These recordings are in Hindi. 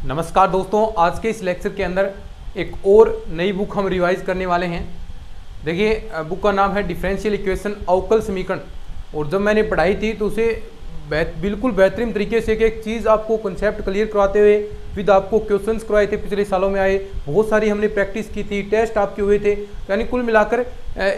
नमस्कार दोस्तों, आज के इस लेक्चर के अंदर एक और नई बुक हम रिवाइज करने वाले हैं। देखिए, बुक का नाम है डिफरेंशियल इक्वेशन अवकल समीकरण। और जब मैंने पढ़ाई थी तो उसे बिल्कुल बेहतरीन तरीके से एक चीज़ आपको कंसेप्ट क्लियर करवाते हुए विद आपको क्वेश्चंस करवाए थे, पिछले सालों में आए, बहुत सारी हमने प्रैक्टिस की थी, टेस्ट आपके हुए थे। यानी कुल मिलाकर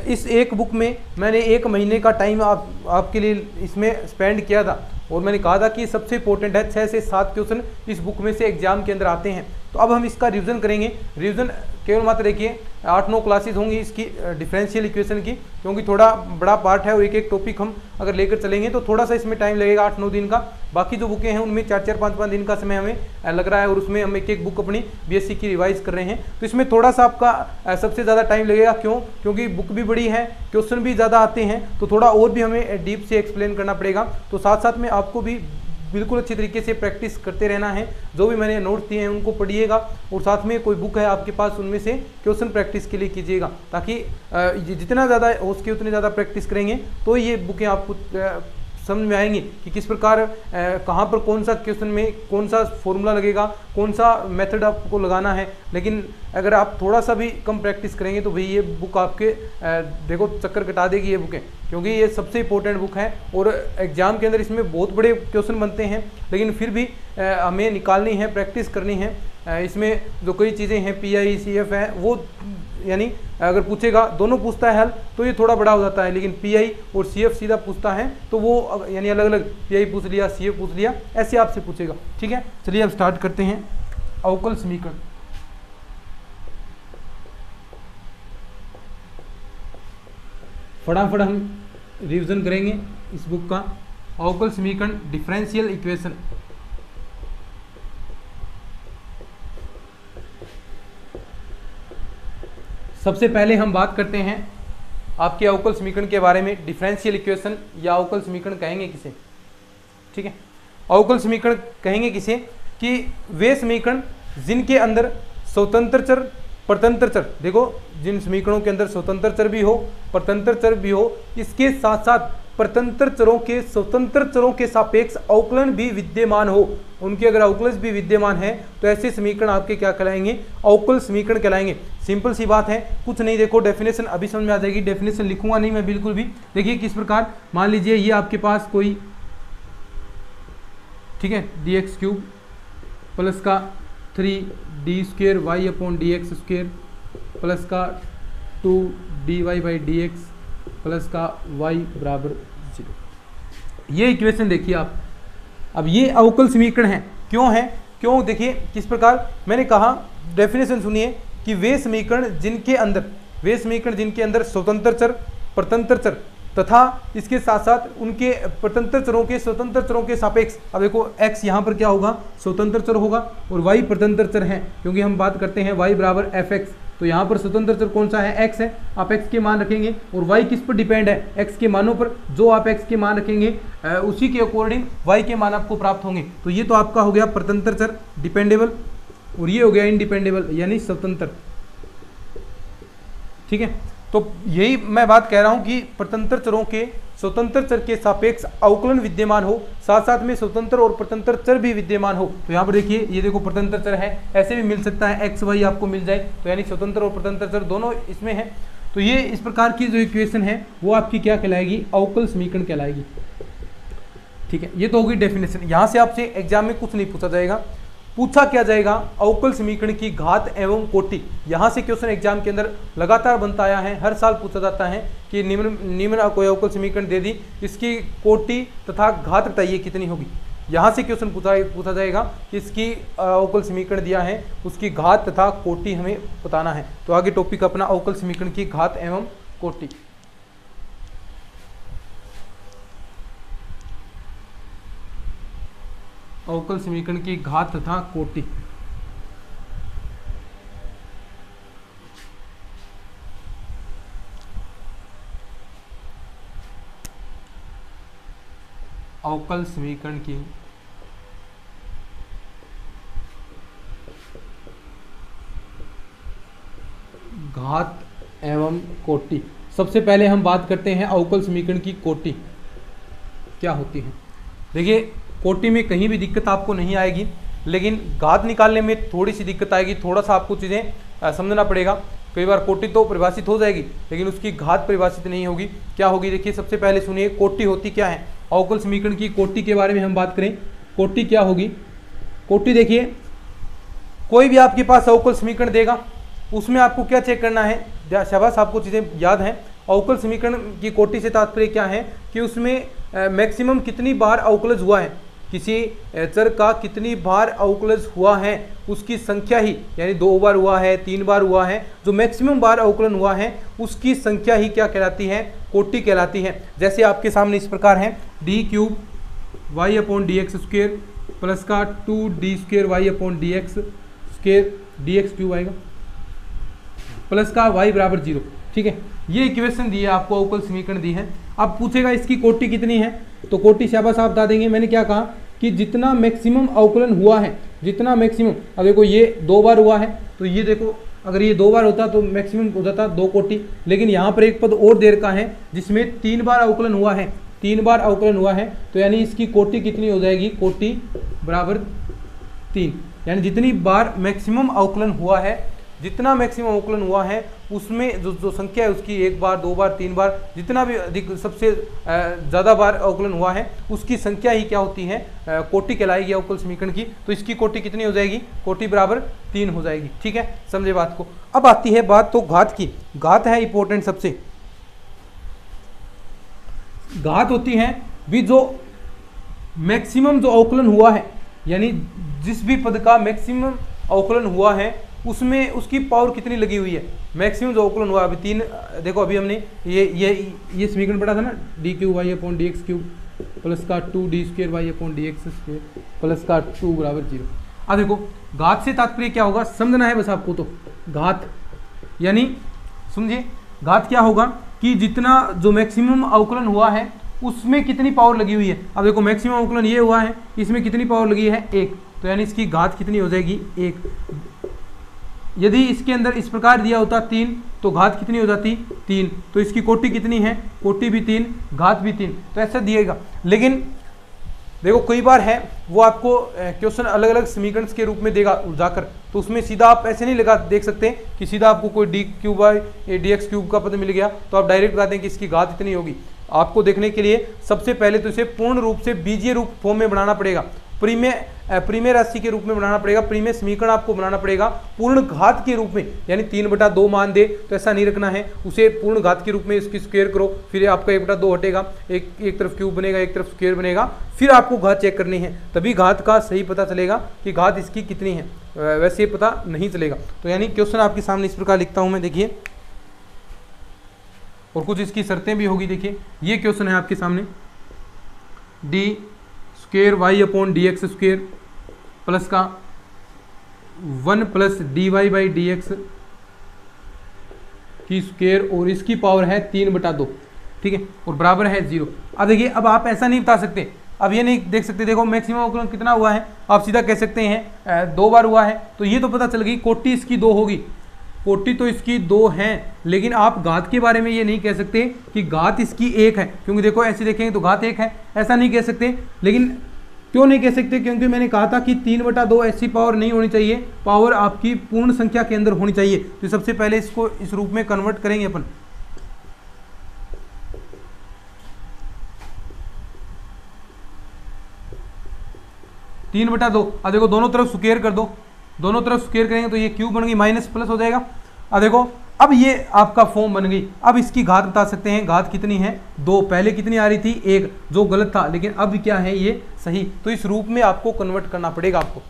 इस एक बुक में मैंने 1 महीने का टाइम आपके लिए इसमें स्पेंड किया था। और मैंने कहा था कि सबसे इंपॉर्टेंट है 6 से 7 क्वेश्चन इस बुक में से एग्जाम के अंदर आते हैं। तो अब हम इसका रिवीजन करेंगे। रिवीजन केवल मात्र देखिए 8-9 क्लासेस होंगी इसकी डिफरेंशियल इक्वेशन की, क्योंकि थोड़ा बड़ा पार्ट है और एक एक टॉपिक हम अगर लेकर चलेंगे तो थोड़ा सा इसमें टाइम लगेगा 8-9 दिन का। बाकी जो बुकें हैं उनमें 4-4, 5-5 दिन का समय हमें लग रहा है और उसमें हम एक एक बुक अपनी बीएससी की रिवाइज कर रहे हैं। तो इसमें थोड़ा सा आपका सबसे ज़्यादा टाइम लगेगा। क्यों? क्योंकि बुक भी बड़ी है, क्वेश्चन भी ज़्यादा आते हैं, तो थोड़ा और भी हमें डीप से एक्सप्लेन करना पड़ेगा। तो साथ साथ में आपको भी बिल्कुल अच्छी तरीके से प्रैक्टिस करते रहना है। जो भी मैंने नोट दिए हैं उनको पढ़िएगा और साथ में कोई बुक है आपके पास उनमें से क्वेश्चन प्रैक्टिस के लिए कीजिएगा, ताकि जितना ज़्यादा हो सके उतनी ज़्यादा प्रैक्टिस करेंगे तो ये बुकें आपको समझ में आएंगी कि किस प्रकार कहाँ पर कौन सा क्वेश्चन में कौन सा फॉर्मूला लगेगा, कौन सा मेथड आपको लगाना है। लेकिन अगर आप थोड़ा सा भी कम प्रैक्टिस करेंगे तो भाई ये बुक आपके देखो चक्कर कटा देगी ये बुकें, क्योंकि ये सबसे इंपॉर्टेंट बुक है और एग्जाम के अंदर इसमें बहुत बड़े क्वेश्चन बनते हैं। लेकिन फिर भी हमें निकालनी है, प्रैक्टिस करनी है। इसमें जो कई चीज़ें हैं PI CF है, वो यानी अगर पूछेगा, दोनों पूछता है हल तो ये थोड़ा बड़ा हो जाता है। लेकिन PI और CF सीधा पूछता है तो वो यानी अलग अलग PI पूछ लिया, CF पूछ लिया, ऐसे आपसे पूछेगा। ठीक है, चलिए अब स्टार्ट करते हैं। अवकल समीकरण, फटाफट हम रिवीजन करेंगे इस बुक का। अवकल समीकरण डिफरेंशियल इक्वेशन। सबसे पहले हम बात करते हैं आपके अवकल समीकरण के बारे में। डिफरेंशियल इक्वेशन या अवकल समीकरण कहेंगे किसे? ठीक है, अवकल समीकरण कहेंगे किसे कि वे समीकरण जिनके अंदर स्वतंत्र चर, परतंत्र चर, देखो जिन समीकरणों के अंदर स्वतंत्र चर भी हो, परतंत्र चर भी हो, इसके साथ साथ परतंत्र चरों के स्वतंत्र चरों के सापेक्ष अवकलन भी विद्यमान हो, उनके अगर अवकलज भी विद्यमान है तो ऐसे समीकरण आपके क्या कहलाएंगे? अवकल समीकरण कहलाएंगे। सिंपल सी बात है, कुछ नहीं। देखो डेफिनेशन अभी समझ में आ जाएगी, डेफिनेशन लिखूंगा नहीं मैं बिल्कुल भी। देखिए किस प्रकार, मान लीजिए ये आपके पास कोई, ठीक है, dx³ प्लस का 3d² y/dx² प्लस का 2dy/dx प्लस का y बराबर 0। ये इक्वेशन देखिए आप। अब ये अवकल समीकरण है। क्यों है? क्यों? देखिए किस प्रकार, मैंने कहा डेफिनेशन सुनिए कि वे समीकरण जिनके अंदर स्वतंत्र चर, परतंत्र चर तथा इसके साथ साथ उनके परतंत्र चरों के स्वतंत्र चरों के सापेक्ष। अब देखो x यहाँ पर क्या होगा? स्वतंत्र चर होगा और y परतंत्र चर है, क्योंकि हम बात करते हैं y बराबर fx। तो यहाँ पर स्वतंत्र चर कौन सा है? x है। आप x के मान रखेंगे और y किस पर डिपेंड है? x के मानों पर। जो आप x के मान रखेंगे उसी के अकॉर्डिंग y के मान आपको प्राप्त होंगे। तो ये तो आपका हो गया परतंत्र चर डिपेंडेबल और ये हो गया इंडिपेंडेबल यानी स्वतंत्र। ठीक है, तो यही मैं बात कह रहा हूं कि परतंत्र चरों के स्वतंत्र चर के सापेक्ष अवकलन विद्यमान हो, साथ साथ में स्वतंत्र और परतंत्र चर भी विद्यमान हो। तो यहाँ पर देखिए ये देखो परतंत्र चर है, ऐसे भी मिल सकता है x y आपको मिल जाए, तो यानी स्वतंत्र और परतंत्र चर दोनों इसमें है। तो ये इस प्रकार की जो इक्वेशन है वो आपकी क्या कहलाएगी? अवकल समीकरण कहलाएगी। ठीक है, ये तो होगी डेफिनेशन। यहाँ से आपसे एग्जाम में कुछ नहीं पूछा जाएगा। पूछा क्या जाएगा? अवकल समीकरण की घात एवं कोटि। यहाँ से क्वेश्चन एग्जाम के अंदर लगातार बनता आया है, हर साल पूछा जाता है कि निम्न कोई अवकल समीकरण दे दी, इसकी कोटि तथा घात बताइए कितनी होगी। यहाँ से क्वेश्चन पूछा जाएगा कि इसकी अवकल समीकरण दिया है, उसकी घात तथा कोटि हमें बताना है। तो आगे टॉपिक अपना अवकल समीकरण की घात एवं कोटि। अवकल समीकरण की घात तथा कोटि। अवकल समीकरण की घात एवं कोटि। सबसे पहले हम बात करते हैं अवकल समीकरण की कोटि क्या होती है। देखिए कोटि में कहीं भी दिक्कत आपको नहीं आएगी, लेकिन घात निकालने में थोड़ी सी दिक्कत आएगी, थोड़ा सा आपको चीज़ें समझना पड़ेगा। कई बार कोटि तो परिभाषित हो जाएगी लेकिन उसकी घात परिभाषित नहीं होगी। क्या होगी देखिए, सबसे पहले सुनिए कोटि होती क्या है। अवकल समीकरण की कोटि के बारे में हम बात करें, कोटि क्या होगी। कोटि देखिए, कोई भी आपके पास अवकल समीकरण देगा उसमें आपको क्या चेक करना है, शाबाश आपको चीज़ें याद हैं। अवकल समीकरण की कोटि से तात्पर्य क्या है कि उसमें मैक्सिमम कितनी बार अवकलज हुआ है, किसी चर का कितनी बार अवकलज हुआ है उसकी संख्या ही, यानी 2 बार हुआ है, 3 बार हुआ है, जो मैक्सिमम बार अवकलन हुआ है उसकी संख्या ही क्या कहलाती है, कोटि कहलाती है। जैसे आपके सामने इस प्रकार है, d³ y/dx² प्लस का 2d² y/dx² dx³ आएगा प्लस का y बराबर 0। ठीक है, ये इक्वेशन दी है आपको, अवकल समीकरण दी है। अब पूछेगा इसकी कोटि कितनी है, तो कोटि शाबाश आप बता देंगे। मैंने क्या कहा कि जितना मैक्सिमम अवकलन हुआ है, जितना मैक्सिमम, अब देखो ये 2 बार हुआ है तो ये देखो अगर ये 2 बार होता तो मैक्सिमम हो जाता 2 कोटि, लेकिन यहाँ पर एक पद और देर का है जिसमें 3 बार अवकलन हुआ है, 3 बार अवकलन हुआ है, तो यानी इसकी कोटि कितनी हो जाएगी, कोटि बराबर 3। यानी जितनी बार मैक्सिमम अवकलन हुआ है, जितना मैक्सिमम अवकलन हुआ है उसमें जो संख्या है उसकी 1 बार 2 बार 3 बार, जितना भी अधिक सबसे ज़्यादा बार अवकलन हुआ है उसकी संख्या ही क्या होती है, कोटि कहलाएगी अवकल समीकरण की। तो इसकी कोटि कितनी हो जाएगी, कोटि बराबर 3 हो जाएगी। ठीक है, समझे बात को। अब आती है बात तो घात की। घात है इंपॉर्टेंट सबसे। घात होती है भी जो मैक्सिमम जो अवकलन हुआ है, यानी जिस भी पद का मैक्सिमम अवकलन हुआ है उसमें उसकी पावर कितनी लगी हुई है, मैक्सिमम जो अवकलन हुआ। अभी 3 देखो, अभी हमने ये समीकरण पढ़ा था ना, d³ y/dx³ प्लस का 2d² y/dx² प्लस का 2 बराबर 0। अब देखो घात से तात्पर्य क्या होगा समझना है बस आपको। तो घात यानी समझिए, घात क्या होगा कि जितना जो मैक्सिमम अवकलन हुआ है उसमें कितनी पावर लगी हुई है। अब देखो मैक्सिमम अवकलन ये हुआ है, इसमें कितनी पावर लगी है, 1, तो यानी इसकी घात कितनी हो जाएगी, 1। यदि इसके अंदर इस प्रकार दिया होता 3 तो घात कितनी हो जाती, 3, तो इसकी कोटि कितनी है, कोटि भी 3, घात भी 3, तो ऐसा दिएगा। लेकिन देखो कई बार है वो आपको क्वेश्चन अलग अलग समीकरण के रूप में देगा जाकर, तो उसमें सीधा आप ऐसे नहीं लगा देख सकते कि सीधा आपको कोई d³ dx³ का पद मिल गया तो आप डायरेक्ट बता दें कि इसकी घात इतनी होगी। आपको देखने के लिए सबसे पहले तो इसे पूर्ण रूप से बीजीय रूप फॉर्म में बनाना पड़ेगा, परिमेय राशि के रूप में बनाना पड़ेगा, परिमेय समीकरण आपको बनाना पड़ेगा पूर्ण घात के रूप में, यानी 3/2 मान दे तो ऐसा नहीं रखना है, उसे पूर्ण घात के रूप में इसकी स्क्वायर करो, फिर आपका 1/2 हटेगा, एक तरफ क्यूब बनेगा, एक तरफ स्क्वायर बनेगा, फिर आपको घात चेक करनी है, तभी घात का सही पता चलेगा कि घात इसकी कितनी है, वैसे पता नहीं चलेगा। तो यानी क्वेश्चन आपके सामने इस प्रकार लिखता हूं मैं, देखिए, और कुछ इसकी शर्तें भी होगी। देखिए ये क्वेश्चन है आपके सामने, d² y/dx² प्लस का 1 + dy/dx की स्क्वायर और इसकी पावर है 3/2, ठीक है, और बराबर है 0। अब देखिए, अब आप ऐसा नहीं बता सकते, अब ये नहीं देख सकते, देखो मैक्सिमम अवकलन कितना हुआ है, आप सीधा कह सकते हैं 2 बार हुआ है, तो ये तो पता चल गई कोटि इसकी 2 होगी, कोटि तो इसकी 2 है, लेकिन आप घात के बारे में ये नहीं कह सकते कि घात इसकी 1 है, क्योंकि देखो ऐसे देखेंगे तो घात 1 है, ऐसा नहीं कह सकते। लेकिन क्यों नहीं कह सकते, क्योंकि मैंने कहा था कि 3/2 ऐसी पावर नहीं होनी चाहिए, पावर आपकी पूर्ण संख्या के अंदर होनी चाहिए। तो सबसे पहले इसको इस रूप में कन्वर्ट करेंगे अपन, तीन बटा दो। अब देखो दोनों तरफ स्क्वायर कर दो, दोनों तरफ स्क्वायर करेंगे तो ये क्यूब बन गई, माइनस प्लस हो जाएगा। अब देखो अब ये आपका फॉर्म बन गई। अब इसकी घात बता सकते हैं, घात कितनी है 2, पहले कितनी आ रही थी 1, जो गलत था, लेकिन अब क्या है ये सही। तो इस रूप में आपको कन्वर्ट करना पड़ेगा आपको,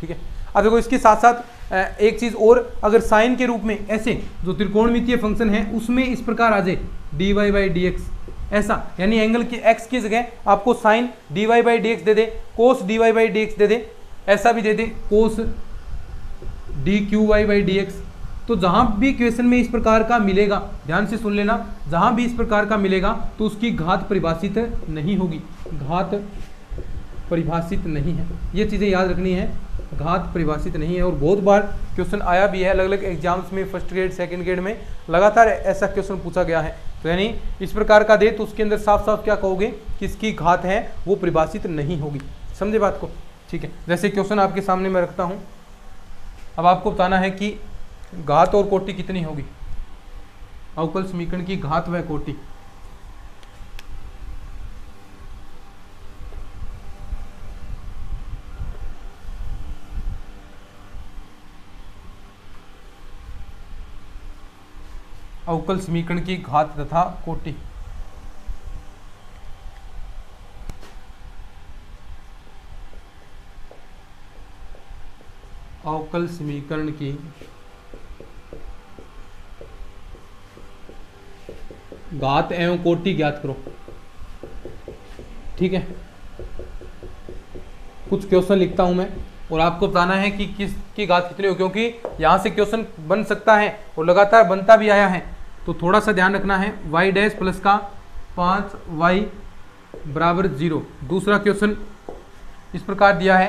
ठीक है। अब देखो इसके साथ साथ एक चीज़ और, अगर साइन के रूप में ऐसे जो त्रिकोणमितीय फंक्शन है उसमें इस प्रकार आ जाए dy/dx ऐसा, यानी एंगल की x की जगह आपको साइन dy/dx दे दे, कोस dy/dx दे दे, ऐसा भी दे दे कोस dqy/dx। तो जहां भी क्वेश्चन में इस प्रकार का मिलेगा, ध्यान से सुन लेना, जहां भी इस प्रकार का मिलेगा तो उसकी घात परिभाषित नहीं होगी, घात परिभाषित नहीं है, ये चीज़ें याद रखनी है, घात परिभाषित नहीं है। और बहुत बार क्वेश्चन आया भी है अलग अलग एग्जाम्स में, फर्स्ट ग्रेड सेकंड ग्रेड में लगातार ऐसा क्वेश्चन पूछा गया है। तो यानी इस प्रकार का दे तो उसके अंदर साफ साफ क्या कहोगे कि इसकी घात है वो परिभाषित नहीं होगी, समझे बात को। ठीक है, जैसे क्वेश्चन आपके सामने मैं रखता हूँ। अब आपको बताना है कि घात और कोटि कितनी होगी, अवकल समीकरण की घात व कोटि। अवकल समीकरण की घात तथा कोटि। अवकल समीकरण की घात एवं कोटि ज्ञात करो। ठीक है, कुछ क्वेश्चन लिखता हूं मैं और आपको बताना है कि किसकी घात कितनी हो, क्योंकि यहां से क्वेश्चन बन सकता है और लगातार बनता भी आया है। तो थोड़ा सा ध्यान रखना है। y डैश प्लस का 5y बराबर 0। दूसरा क्वेश्चन इस प्रकार दिया है,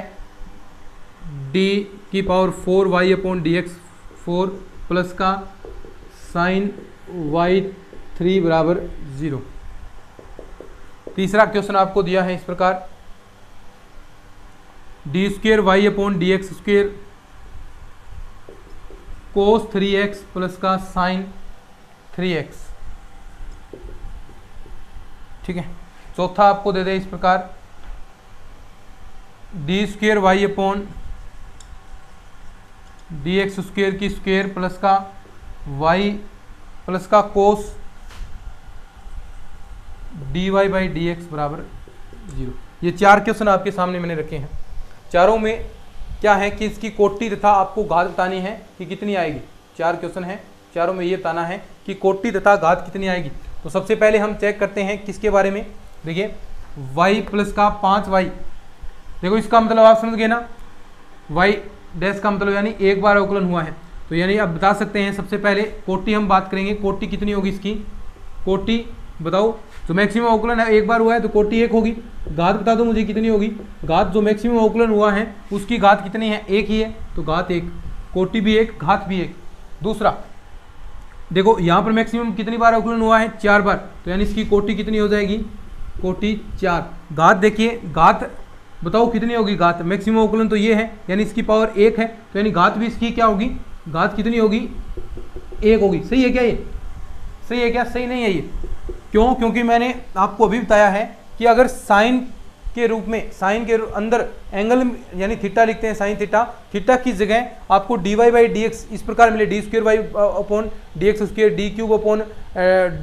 d की power 4y upon d x 4 plus का साइन y 3 बराबर 0। तीसरा क्वेश्चन आपको दिया है इस प्रकार, d square y upon d x square cos 3x plus का साइन 3x। ठीक है, चौथा आपको दे दे इस प्रकार, d square y upon d x square की स्क्वेयर प्लस का वाई प्लस का cos d y by d x बराबर 0। ये चार क्वेश्चन आपके सामने मैंने रखे हैं। चारों में क्या है कि इसकी कोटि तथा आपको घात बतानी है कि कितनी आएगी। चार क्वेश्चन हैं, चारों में ये बताना है कि कोटि तथा घात कितनी आएगी। तो सबसे पहले हम चेक करते हैं किसके बारे में। देखिए y प्लस का 5y, देखो इसका मतलब आप समझ गए ना, y डैश का मतलब यानी एक बार अवकलन हुआ है। तो यानी आप बता सकते हैं, सबसे पहले कोटि हम बात करेंगे, कोटि कितनी होगी इसकी, कोटि बताओ। जो मैक्सिमम अवकलन है एक बार हुआ है तो कोटि 1 होगी। घात बता दो मुझे कितनी होगी, घात जो मैक्सिमम अवकलन हुआ है उसकी घात कितनी है, 1 ही है, तो घात 1, कोटि भी 1, घात भी 1। दूसरा देखो यहाँ पर मैक्सिमम कितनी बार अवकलन हुआ है, 4 बार, तो यानी इसकी कोटि कितनी हो जाएगी, कोटि 4। घात देखिए, घात बताओ कितनी होगी, घात मैक्सिमम अवकलन तो ये है यानी इसकी पावर 1 है, तो यानी घात भी इसकी क्या होगी, घात कितनी होगी, 1 होगी। सही है क्या ये, सही है क्या, सही नहीं है ये, क्यों, क्योंकि मैंने आपको अभी बताया है कि अगर साइन के रूप में, साइन के अंदर एंगल यानी थीटा लिखते हैं, साइन थीटा, थीटा की जगह आपको d y by d x इस प्रकार मिले, d square y upon d x square, d cube upon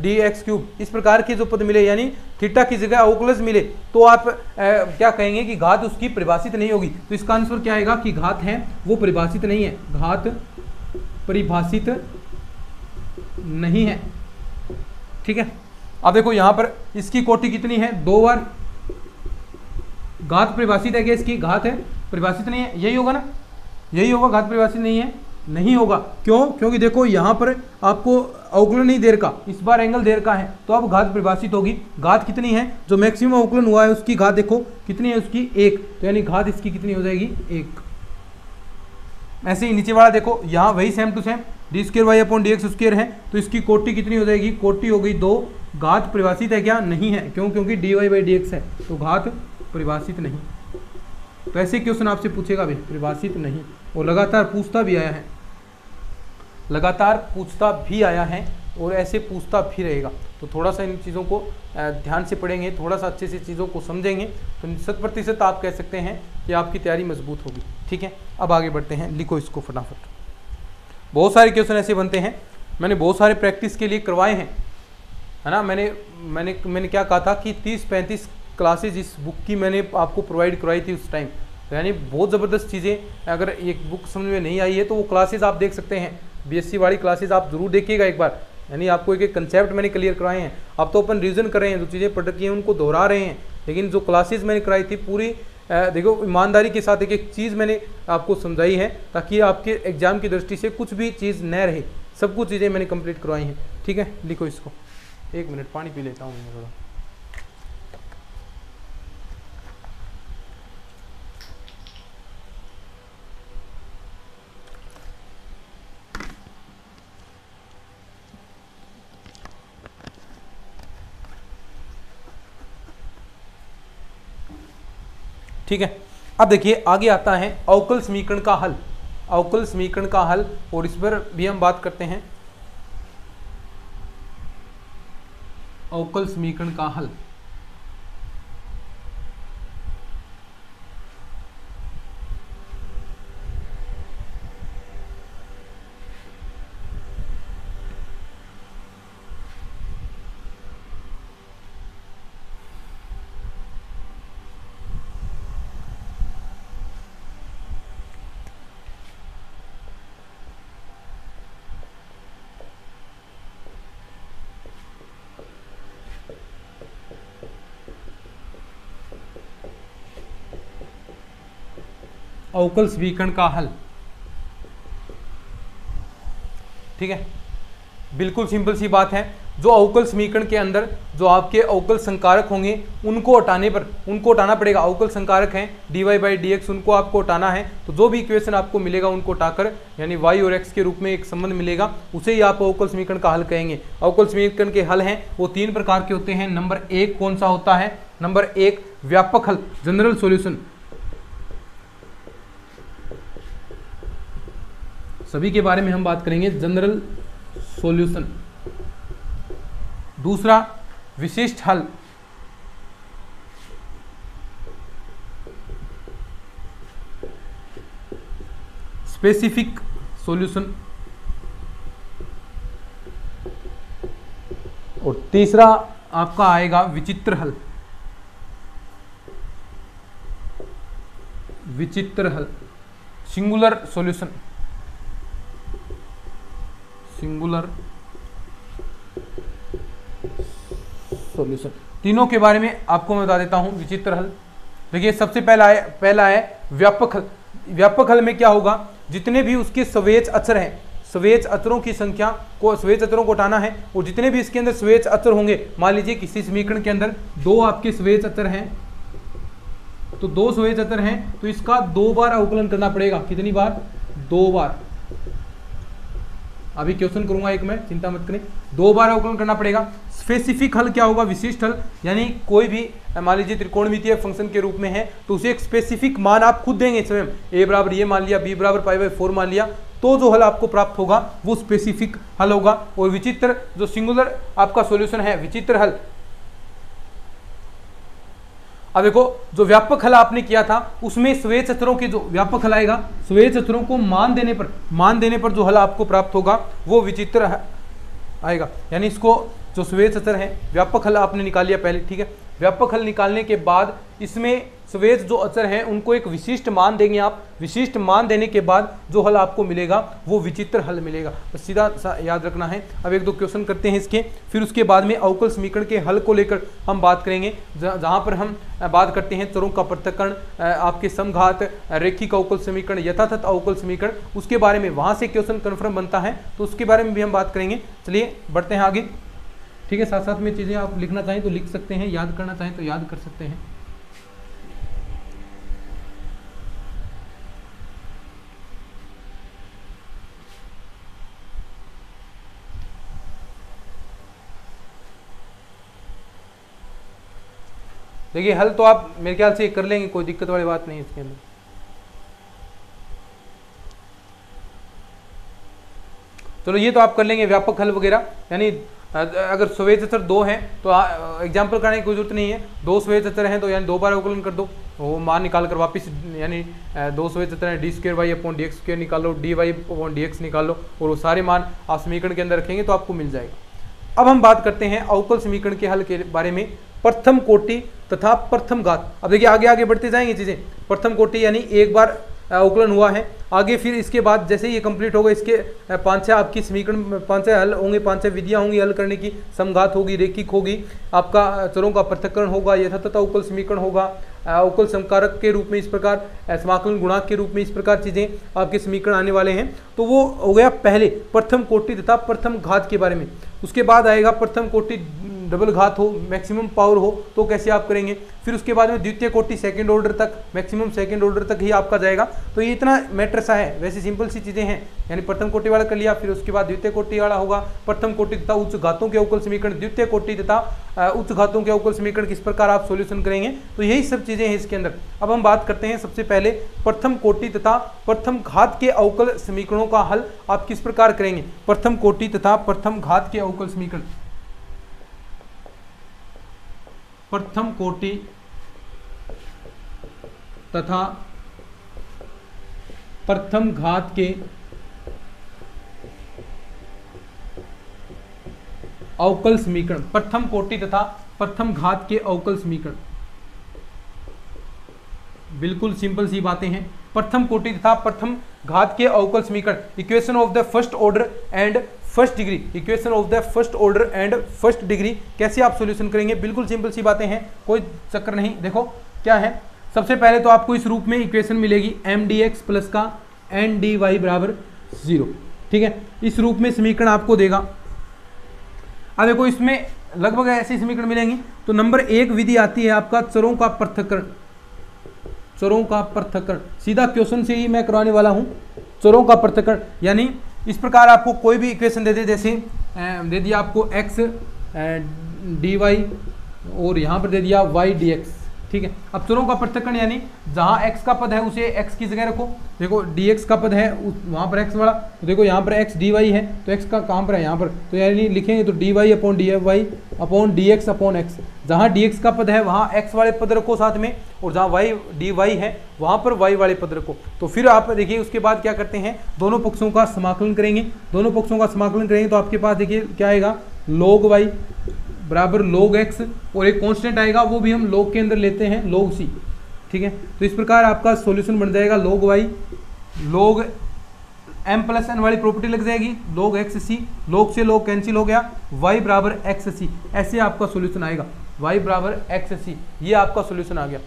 d x cube, इस प्रकार के जो पद मिले यानी थीटा की जगह अवकलज मिले, तो आप क्या कहेंगे कि घात उसकी परिभाषित नहीं होगी। तो इसका आंसर क्या आएगा कि घात है वो परिभाषित नहीं है, घात परिभाषित नहीं है। ठीक है, अब देखो यहां पर इसकी कोटि कितनी है, 2 बार। घात परिभाषित है क्या, इसकी घात है परिभाषित नहीं है, यही होगा ना, यही होगा, घात परिभाषित नहीं है, नहीं होगा। क्यों, क्योंकि देखो यहां पर आपको अवकलन नहीं दे रखा, इस बार एंगल दे रखा है, तो अब घात परिभाषित होगी। घात कितनी है, जो मैक्सिमम अवकलन हुआ है उसकी घात देखो कितनी है, उसकी 1, तो यानी घात इसकी कितनी हो जाएगी, 1। ऐसे ही नीचे वाला देखो, यहाँ वही same to same, d square y upon d x square है, तो इसकी कोटि कितनी हो जाएगी, कोटि हो गई 2। घात परिभाषित है क्या, नहीं है, क्यों, क्योंकि d y by d x है, तो घात परिभाषित नहीं। तो ऐसे क्वेश्चन आपसे पूछेगा भी, परिभाषित नहीं, और लगातार पूछता भी आया है, लगातार पूछता भी आया है और ऐसे पूछता भी रहेगा। तो थोड़ा सा इन चीज़ों को ध्यान से पढ़ेंगे, थोड़ा सा अच्छे से चीज़ों को समझेंगे तो 100% आप कह सकते हैं कि आपकी तैयारी मजबूत होगी। ठीक है, अब आगे बढ़ते हैं, लिखो इसको फटाफट। बहुत सारे क्वेश्चन ऐसे बनते हैं, मैंने बहुत सारे प्रैक्टिस के लिए करवाए हैं, है ना। मैंने क्या कहा था कि 30-35 क्लासेज इस बुक की मैंने आपको प्रोवाइड करवाई थी उस टाइम, तो यानी बहुत ज़बरदस्त चीज़ें। अगर एक बुक समझ में नहीं आई है तो वो क्लासेज आप देख सकते हैं, बीएससी वाली क्लासेज आप जरूर देखिएगा एक बार, यानी आपको एक कंसेप्ट मैंने क्लियर करवाए हैं। अब तो अपन रिविजन कर रहे हैं, जो चीज़ें पढ़ रखी हैं उनको दोहरा रहे हैं, लेकिन जो क्लासेज मैंने कराई थी पूरी देखो ईमानदारी के साथ एक एक चीज़ मैंने आपको समझाई है, ताकि आपके एग्जाम की दृष्टि से कुछ भी चीज़ न रहे, सब कुछ चीज़ें मैंने कंप्लीट करवाई हैं। ठीक है, लिखो इसको, 1 मिनट पानी पी लेता हूँ मैं थोड़ा। ठीक है, अब देखिए आगे आता है अवकल समीकरण का हल, अवकल समीकरण का हल, और इस पर भी हम बात करते हैं। अवकल समीकरण का हल, अवकल समीकरण का हल। ठीक है, बिल्कुल सिंपल सी बात है। जो अवकल समीकरण के अंदर जो आपके अवकल संकारक होंगे उनको हटाने पर, उनको हटाना पड़ेगा। अवकल संकारक हैं dy/dx, उनको आपको हटाना है। तो जो भी इक्वेशन आपको मिलेगा उनको हटाकर, यानी y और x के रूप में एक संबंध मिलेगा, उसे ही आप अवकल समीकरण का हल कहेंगे। अवकल समीकरण के हल हैं वो 3 प्रकार के होते हैं। नंबर 1 कौन सा होता है? नंबर 1 व्यापक हल, जनरल सॉल्यूशन, सभी के बारे में हम बात करेंगे, जनरल सॉल्यूशन। दूसरा विशिष्ट हल, स्पेसिफिक सॉल्यूशन। और तीसरा आपका आएगा विचित्र हल, विचित्र हल, सिंगुलर सॉल्यूशन, सिंगुलर सॉल्यूशन। तीनों के बारे में आपको मैं बता देता हूं। विचित्र हल देखिए, सबसे पहला है व्यापक हल। व्यापक हल में क्या होगा? जितने भी उसके स्वेज अचर हैं, स्वेज अचरों की संख्या को, स्वेज अचरों को हटाना है, और जितने भी इसके अंदर स्वेज अचर होंगे, मान लीजिए किसी समीकरण के अंदर 2 आपके स्वेज अचर हैं, तो 2 स्वेज अचर हैं, तो इसका 2 बार अवकलन करना पड़ेगा। कितनी बार? 2 बार। अभी क्वेश्चन करूंगा एक मैं, चिंता मत करें। 2 बार अवकलन करना पड़ेगा। स्पेसिफिक हल क्या होगा? विशिष्ट हल, यानी कोई भी मान लीजिए त्रिकोणमितीय फंक्शन के रूप में है, तो उसे एक स्पेसिफिक मान आप खुद देंगे स्वयं। a बराबर ये मान लिया, b बराबर π/4 मान लिया, तो जो हल आपको प्राप्त होगा वो स्पेसिफिक हल होगा। और विचित्र, जो सिंगुलर आपका सॉल्यूशन है, विचित्र हल। अब देखो, जो व्यापक हल आपने किया था उसमें स्वेज अचरों के, जो व्यापक हल आएगा, स्वेज अचरों को मान देने पर जो हल आपको प्राप्त होगा वो विचित्र आएगा। यानी इसको जो स्वेज अचर है, व्यापक हल आपने निकाल लिया पहले, ठीक है। व्यापक हल निकालने के बाद इसमें स्वेज जो अचर हैं उनको एक विशिष्ट मान देंगे आप। विशिष्ट मान देने के बाद जो हल आपको मिलेगा वो विचित्र हल मिलेगा। तो सीधा सा याद रखना है। अब 1-2 क्वेश्चन करते हैं इसके, फिर उसके बाद में अवकल समीकरण के हल को लेकर हम बात करेंगे, जहाँ पर हम बात करते हैं चरों का पृथक्करण, आपके समघात, रेखिक अवकल समीकरण, यथातथ अवकल समीकरण, उसके बारे में वहाँ से क्वेश्चन कन्फर्म बनता है, तो उसके बारे में भी हम बात करेंगे। चलिए बढ़ते हैं आगे, ठीक है। साथ साथ में चीज़ें आप लिखना चाहें तो लिख सकते हैं, याद करना चाहें तो याद कर सकते हैं। देखिए हल तो आप मेरे ख्याल से कर लेंगे, कोई दिक्कत वाली बात नहीं है इसके अंदर। चलो ये तो आप कर लेंगे व्यापक हल वगैरह, यानी अगर स्वेज अचर 2 हैं तो एग्जाम्पल करने की कोई जरूरत नहीं है। 2 स्वेज अचर हैं तो यानी 2 बार अवकलन कर दो, वो मान निकाल कर वापस, यानी 2 स्वेज अचर हैं, d²y/dx² निकालो, dy/dx निकाल लो, और वो सारे मान आप समीकरण के अंदर रखेंगे तो आपको मिल जाएगा। अब हम बात करते हैं अवकल समीकरण के हल के बारे में, प्रथम कोटि तथा प्रथम घात। अब देखिए आगे आगे बढ़ते जाएंगे चीजें। प्रथम कोटि यानी एक बार अवकलन हुआ है, आगे फिर इसके बाद जैसे ये कंप्लीट होगा, इसके 5-6 आपकी समीकरण, 5-6 हल होंगे, 5-6 विधियां होंगी हल करने की। समघात होगी, रेखिक होगी, आपका चरों का पृथक्करण होगा, यथातथ अवकल समीकरण होगा, अवकल समकारक के रूप में इस प्रकार, समाकलन गुणांक के रूप में इस प्रकार चीजें आपके समीकरण आने वाले हैं। तो वो हो गया पहले प्रथम कोटि तथा प्रथम घात के बारे में। उसके बाद आएगा प्रथम कोटि डबल घात हो, मैक्सिमम पावर हो, तो कैसे आप करेंगे। फिर उसके बाद में द्वितीय कोटि सेकंड ऑर्डर तक, मैक्सिमम सेकंड ऑर्डर तक ही आपका जाएगा। तो ये इतना मैटर सा है, वैसे सिंपल सी चीज़ें हैं। यानी प्रथम कोटि वाला कर लिया, फिर उसके बाद द्वितीय कोटि वाला होगा, प्रथम कोटि तथा उच्च घातों के अवकल समीकरण, द्वितीय कोटि तथा उच्च घातों के अवकल समीकरण किस प्रकार आप सॉल्यूशन करेंगे। तो यही सब चीज़ें हैं इसके अंदर। अब हम बात करते हैं सबसे पहले प्रथम कोटि तथा प्रथम घात के अवकल समीकरणों का हल आप किस प्रकार करेंगे। प्रथम कोटि तथा प्रथम घात के अवकल समीकरण, प्रथम कोटि तथा प्रथम घात के अवकल समीकरण, प्रथम कोटि तथा प्रथम घात के अवकल समीकरण, बिल्कुल सिंपल सी बातें हैं। प्रथम कोटि तथा प्रथम घात के अवकल समीकरण, equation of the first order and first degree, equation of the first order and first degree कैसे आप सॉल्यूशन करेंगे। बिल्कुल सिंपल सी बातें हैं, कोई चक्कर नहीं। देखो क्या है, सबसे पहले तो आपको इस रूप में इक्वेशन मिलेगी एम डी एक्स प्लस का एन डी वाई बराबर 0, ठीक है। इस रूप में समीकरण आपको देगा। अब देखो इसमें लगभग ऐसे समीकरण मिलेंगे। तो नंबर 1 विधि आती है आपका चरों का पृथक्करण, चरों का पृथक्करण, सीधा क्वेश्चन से ही मैं करवाने वाला हूं। चरों का पृथक्करण यानी इस प्रकार आपको कोई भी इक्वेशन दे दे, जैसे दे दिया आपको x dy और यहाँ पर दे दिया y dx, ठीक है। अब चरों का पृथक्करण यानी जहाँ x का पद है उसे x की जगह रखो। देखो dx का पद है वहाँ पर x वाला, तो देखो यहाँ पर x dy है, तो x का कहाँ पर है, यहाँ पर, तो यानी लिखेंगे तो dy upon dy upon dx upon x। जहाँ dx का पद है वहाँ x वाले पद रखो साथ में, और जहाँ y dy है वहाँ पर y वाले पद रखो। तो फिर आप देखिए उसके बाद क्या करते हैं, दोनों पक्षों का समाकलन करेंगे। दोनों पक्षों का समाकलन करेंगे तो आपके पास देखिए क्या आएगा, log y बराबर log x, और एक कांस्टेंट आएगा वो भी हम log के अंदर लेते हैं, log c, ठीक है। तो इस प्रकार आपका सॉल्यूशन बन जाएगा log y, log m plus n वाली प्रॉपर्टी लग जाएगी, log x c, log से log कैंसिल हो गया, y बराबर x c, ऐसे आपका सॉल्यूशन आएगा, y बराबर x c, ये आपका सॉल्यूशन आ गया,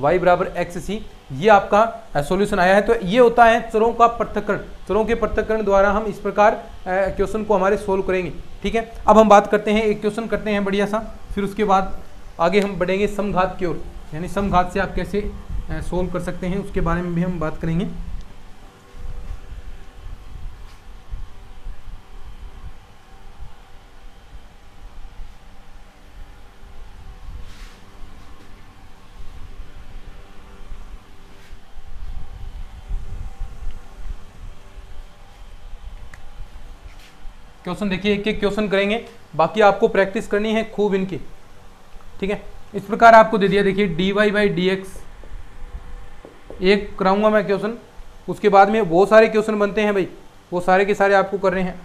y बराबर x c, ये आपका सॉल्यूशन आया है। तो ये होता है चरों का पृथक्करण। चरों के पृथक्करण द्वारा हम इस प्रकार क्वेश्चन को हमारे सोल्व करेंगे, ठीक है। अब हम बात करते हैं, एक क्वेश्चन करते हैं बढ़िया सा, फिर उसके बाद आगे हम बढ़ेंगे समघात की ओर, यानी समघात से आप कैसे सोल्व कर सकते हैं उसके बारे में भी हम बात करेंगे। क्वेश्चन देखिए, एक एक क्वेश्चन करेंगे, बाकी आपको प्रैक्टिस करनी है खूब इनकी, ठीक है। इस प्रकार आपको दे दिया, देखिए dy बाई डी एक्स, एक कराऊंगा मैं क्वेश्चन, उसके बाद में बहुत सारे क्वेश्चन बनते हैं भाई, वो सारे के सारे आपको करने हैं।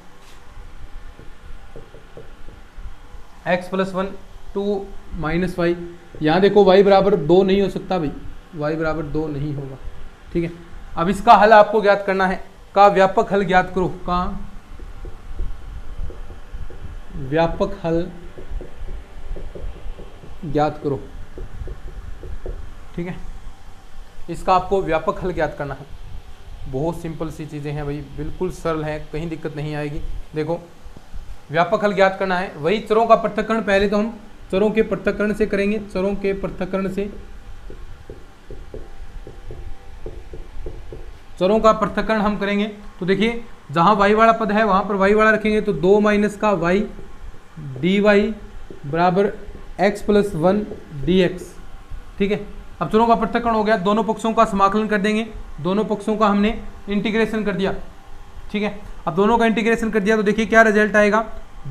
x प्लस 1 2 माइनस वाई, यहाँ देखो y बराबर 2 नहीं हो सकता भाई, y बराबर 2 नहीं होगा, ठीक है। अब इसका हल आपको ज्ञात करना है, का व्यापक हल ज्ञात करो, का व्यापक हल ज्ञात करो, ठीक है। इसका आपको व्यापक हल ज्ञात करना है, बहुत सिंपल सी चीज़ें हैं भाई, बिल्कुल सरल है, कहीं दिक्कत नहीं आएगी। देखो व्यापक हल ज्ञात करना है, वही चरों का पृथक्करण, पहले तो हम चरों के पृथक्करण से करेंगे, चरों के पृथक्करण से, चरों का पृथक्करण हम करेंगे। तो देखिए जहाँ y वाला पद है वहाँ पर y वाला रखेंगे, तो 2 माइनस का y dy बराबर x प्लस 1 dx, ठीक है। अब चरों का पृथक्करण हो गया, दोनों पक्षों का समाकलन कर देंगे, दोनों पक्षों का हमने इंटीग्रेशन कर दिया, ठीक है। अब दोनों का इंटीग्रेशन कर दिया तो देखिए क्या रिजल्ट आएगा,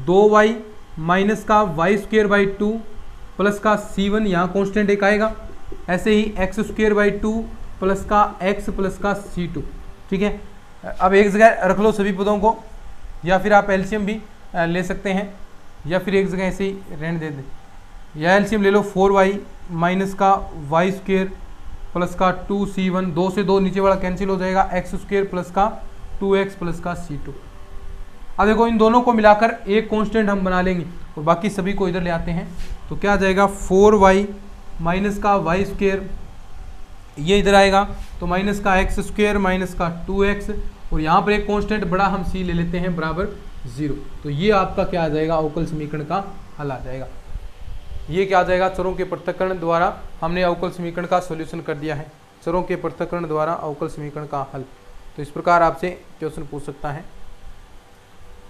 2y माइनस का वाई स्क्वेयर बाई 2 प्लस का c1, यहाँ कॉन्स्टेंट एक आएगा, ऐसे ही एक्स स्क्वेयर बाई 2 प्लस का x प्लस का c2, ठीक है। अब एक जगह रख लो सभी पदों को, या फिर आप एलसीएम भी ले सकते हैं, या फिर एक जगह ऐसे ही रहने दे दें, या एलसीएम ले लो, 4y माइनस का वाई स्क्वेयर प्लस का 2c1, 2 से 2 नीचे वाला कैंसिल हो जाएगा, एक्स स्क्वेयर प्लस का 2x प्लस का c2। अब देखो इन दोनों को मिलाकर एक कांस्टेंट हम बना लेंगे और बाकी सभी को इधर ले आते हैं, तो क्या आ जाएगा 4y माइनस का वाई स्क्वेयर, ये इधर आएगा तो माइनस का एक्स स्क्वेयर माइनस का 2x, और यहाँ पर एक कांस्टेंट बड़ा हम c ले लेते हैं बराबर 0। तो ये आपका क्या आ जाएगा, अवकल समीकरण का हल आ जाएगा। ये क्या आ जाएगा, चरों के पृथक्करण द्वारा हमने अवकल समीकरण का सॉल्यूशन कर दिया है। चरों के पृथक्करण द्वारा अवकल समीकरण का हल। तो इस प्रकार आपसे क्वेश्चन पूछ सकता है,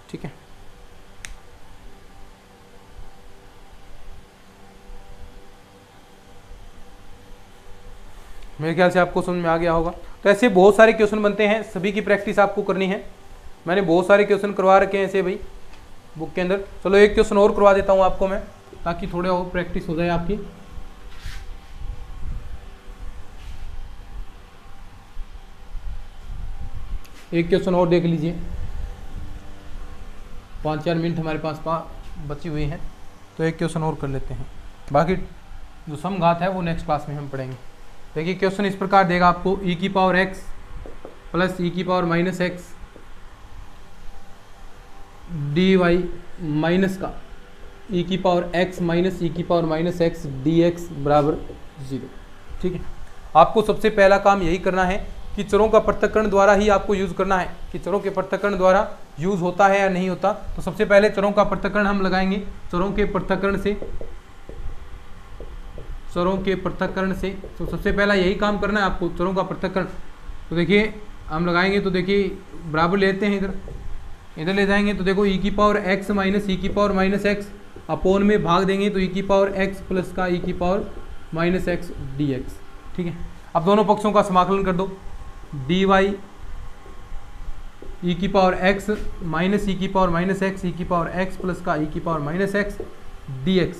ठीक है। मेरे ख्याल से आपको समझ में आ गया होगा। तो ऐसे बहुत सारे क्वेश्चन बनते हैं, सभी की प्रैक्टिस आपको करनी है। मैंने बहुत सारे क्वेश्चन करवा रखे हैं ऐसे भाई बुक के अंदर। चलो एक क्वेश्चन और करवा देता हूँ आपको मैं, ताकि थोड़े और प्रैक्टिस हो जाए आपकी। एक क्वेश्चन और देख लीजिए, 5-4 मिनट हमारे पास बची हुई हैं, तो एक क्वेश्चन और कर लेते हैं। बाकी जो समघात है वो नेक्स्ट क्लास में हम पढ़ेंगे। देखिए क्वेश्चन इस प्रकार देगा आपको, e की पावर x प्लस e की power minus x d y minus का e की पावर x माइनस e की power minus x d x बराबर 0, ठीक है। आपको सबसे पहला काम यही करना है कि चरों का पृथक्करण द्वारा ही आपको यूज करना है, कि चरों के पृथक्करण द्वारा यूज होता है या नहीं होता। तो सबसे पहले चरों का पृथक्करण हम लगाएंगे। चरों के पृथक्करण से, चरों के पृथक्करण से, तो सबसे पहला यही काम करना है आपको, चरों का पृथक्करण। तो देखिए हम लगाएंगे, तो देखिए बराबर लेते हैं, इधर ले जाएंगे, तो देखो e की पावर x माइनस e की पावर माइनस x अपोन में भाग देंगे, तो e की पावर x प्लस का e की पावर माइनस x dx, ठीक है। अब दोनों पक्षों का समाकलन कर दो, dy e की पावर x माइनस e की पावर माइनस x e की पावर x प्लस का e की पावर माइनस x dx,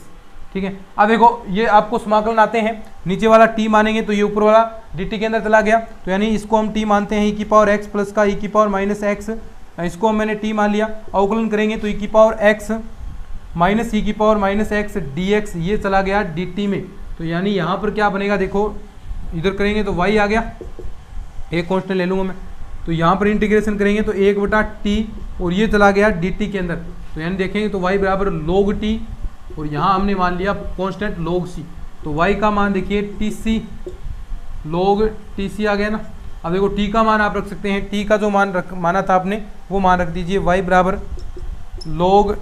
ठीक है। अब देखो ये आपको समाकलन आते हैं, नीचे वाला t मानेंगे तो ये ऊपर वाला dt के अंदर चला गया, तो यानी इसको हम t मानते हैं, e की पावर x प्लस का e की पावर माइनस x, इसको मैंने t मान लिया। अवकलन करेंगे तो e की पावर x माइनस e की पावर माइनस x dx, ये चला गया dt में, तो यानी यहाँ पर क्या बनेगा, देखो इधर करेंगे तो y आ गया, एक कांस्टेंट ले लूँगा मैं, तो यहाँ पर इंटीग्रेशन करेंगे तो 1/t और ये चला गया dt के अंदर, तो यानी देखेंगे तो y बराबर log t, और यहाँ हमने मान लिया कांस्टेंट log c, तो y का मान देखिए tc log tc आ गया ना। अब देखो t का मान आप रख सकते हैं, t का जो मान माना था आपने वो मान रख दीजिए, y बराबर log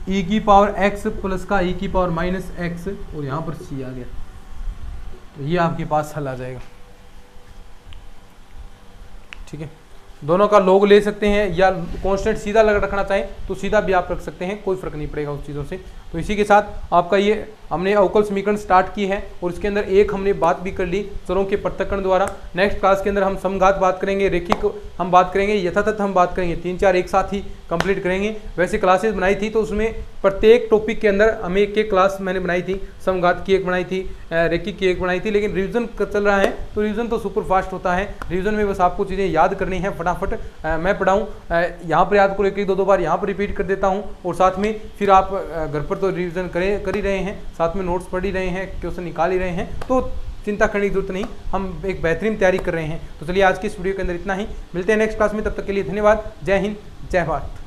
e की पावर x प्लस का e की पावर माइनस x, और यहाँ पर c आ गया, तो ये आपके पास हल आ जाएगा, ठीक है। दोनों का log ले सकते हैं, या कांस्टेंट सीधा लग रखना चाहें तो सीधा भी आप रख सकते हैं, कोई फर्क नहीं पड़ेगा उस चीज़ों से। तो इसी के साथ आपका ये हमने अवकल समीकरण स्टार्ट की है, और इसके अंदर एक हमने बात भी कर ली चरों के पृथक्करण द्वारा। नेक्स्ट क्लास के अंदर हम समघात बात करेंगे, रेखिक हम बात करेंगे, यथातथ हम बात करेंगे, 3-4 एक साथ ही कंप्लीट करेंगे। वैसे क्लासेस बनाई थी तो उसमें प्रत्येक टॉपिक के अंदर हमें एक क्लास मैंने बनाई थी, समघात की एक बनाई थी, रेखिक की एक बनाई थी, लेकिन रिविजन चल रहा है तो रिविजन तो सुपर फास्ट होता है। रिविजन में बस आपको चीज़ें याद करनी है फटाफट, मैं पढ़ाऊँ यहाँ पर याद करो, 1-2 बार यहाँ पर रिपीट कर देता हूँ, और साथ में फिर आप घर पर तो रिविजन कर ही रहे हैं, साथ में नोट्स पढ़ ही रहे हैं, क्वेश्चन निकाल ही रहे हैं, तो चिंता करने की जरूरत नहीं, हम एक बेहतरीन तैयारी कर रहे हैं। तो चलिए आज की इस वीडियो के अंदर इतना ही, मिलते हैं नेक्स्ट क्लास में, तब तक के लिए धन्यवाद। जय हिंद, जय भारत।